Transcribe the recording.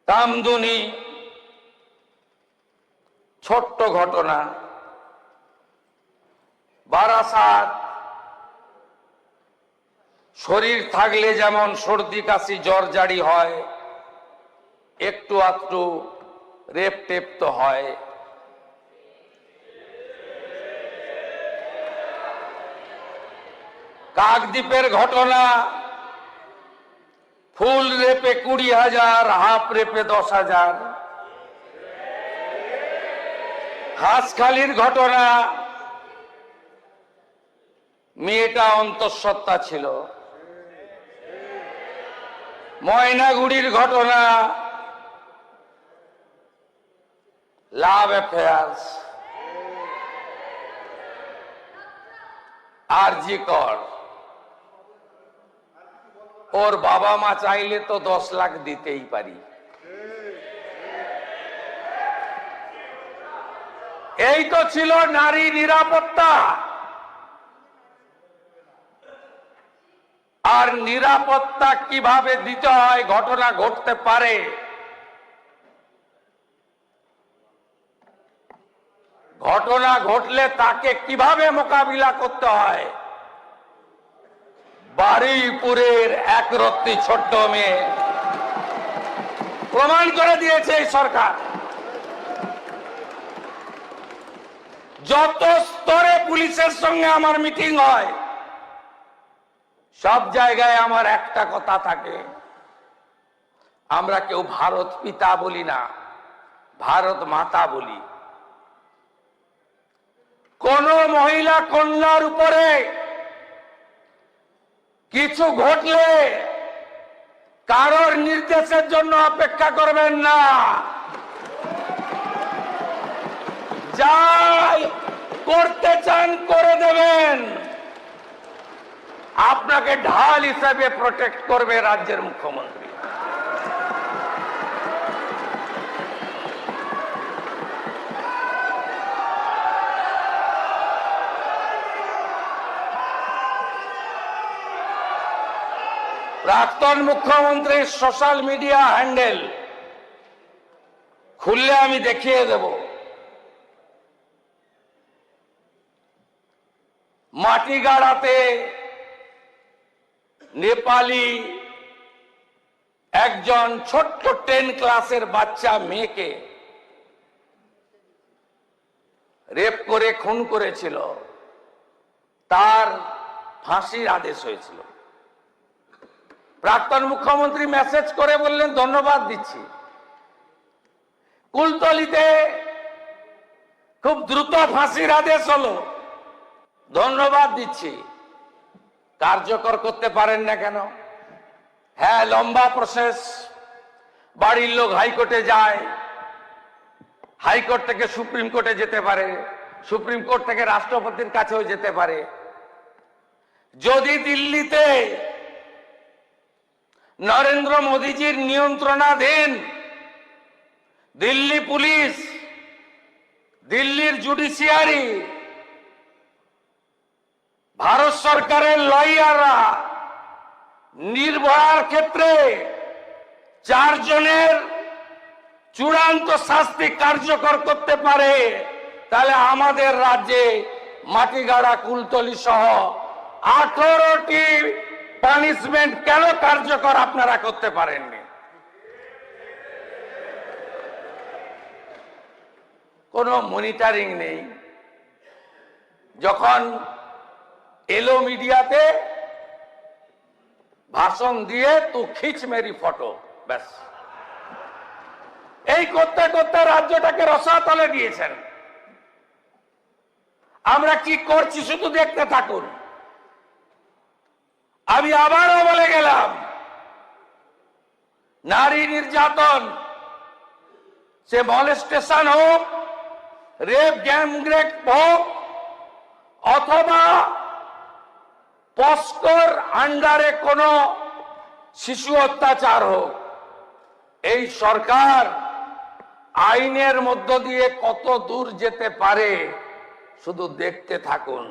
কামদুনি ছোট্ট ঘটনা, বারাসাত শরীর থাকলে যেমন সর্দি কাশি জ্বর জারি হয়, একটু আধটু রেপ টেপ তো হয়। কাকদ্বীপের ঘটনা, ফুল রেপে 20,000, হাফ রেপে 10,000। হাঁসখালির ঘটনা, মেয়েটা অন্তঃসত্ত্বা ছিল। ময়নাগুড়ির ঘটনা, লাভ অ্যাফেয়ার্স। আরজি কর, ওর বাবা মা চাইলে তো 10 লাখ দিতেই পারি। এই তো ছিল নারী নিরাপত্তা। আর নিরাপত্তা কিভাবে দিতে হয়, ঘটনা ঘটতে পারে, ঘটনা ঘটলে তাকে কিভাবে মোকাবিলা করতে হয়, বারুইপুরের একরত্তি ছোট্ট মেয়ে প্রমাণ করে দিয়েছে এই সরকার। যত স্তরে পুলিশের সঙ্গে আমার মিটিং হয়, সব জায়গায় আমার একটা কথা থাকে, আমরা কেউ ভারত পিতা বলি না, ভারত মাতা বলি। কোন মহিলা কন্যার উপরে কিছু ঘটলে কারোর নির্দেশের জন্য অপেক্ষা করবেন না, যাই করতে চান করে দেবেন। আপনাকে ঢাল হিসেবে প্রোটেক্ট করবে রাজ্যের মুখ্যমন্ত্রী। প্রাক্তন মুখ্যমন্ত্রীর সোশ্যাল মিডিয়া হ্যান্ডেল খুললে আমি দেখিয়ে দেব। মাটিগাড়াতে নেপালি একজন ছোট্ট 10 ক্লাসের বাচ্চা মেয়েকে রেপ করে খুন করেছিল, তার ফাঁসির আদেশ হয়েছিল। প্রাক্তন মুখ্যমন্ত্রী মেসেজ করে বললেন ধন্যবাদ দিচ্ছি। কুলতলিতে খুব দ্রুত ফাঁসির আদেশ হলো, ধন্যবাদ দিচ্ছি। কার্যকর করতে পারেন না কেন? হ্যাঁ, লম্বা প্রসেস, বাড়ির লোক হাইকোর্টে যায়, হাইকোর্ট থেকে সুপ্রিম কোর্টে যেতে পারে, সুপ্রিম কোর্ট থেকে রাষ্ট্রপতির কাছেও যেতে পারে। যদি দিল্লিতে নরেন্দ্র মোদীজির নিয়ন্ত্রণাধীন দিল্লি পুলিশ, দিল্লির জুডিশিয়ারি, ভারত সরকারের লয়াররা নির্ভয়ার ক্ষেত্রে 4 জনের চূড়ান্ত শাস্তি কার্যকর করতে পারে, তাহলে আমাদের রাজ্যে মাটিগাড়া, কুলতলি সহ 18টি পানিশমেন্ট কেন কার্যকর আপনারা করতে পারেননি? কোনো মনিটরিং নেই। যখন এলো মিডিয়াতে, ভাষণ দিয়ে তু খিচ মেরি ফটো, ব্যাস। এই করতে করতে রাজ্যটাকে রসাতলে দিয়েছেন। আমরা কি করছি শুধু দেখতে থাকুন। আমি আবারও বলে গেলাম, নারী নির্যাতন, সে মলেস্টেশন হোক, রেপ, গ্যাংরেপ হোক, অথবা পস্কোর আন্ডারে কোনো শিশু অত্যাচার হোক, এই সরকার আইনের মধ্য দিয়ে কত দূর যেতে পারে শুধু দেখতে থাকুন।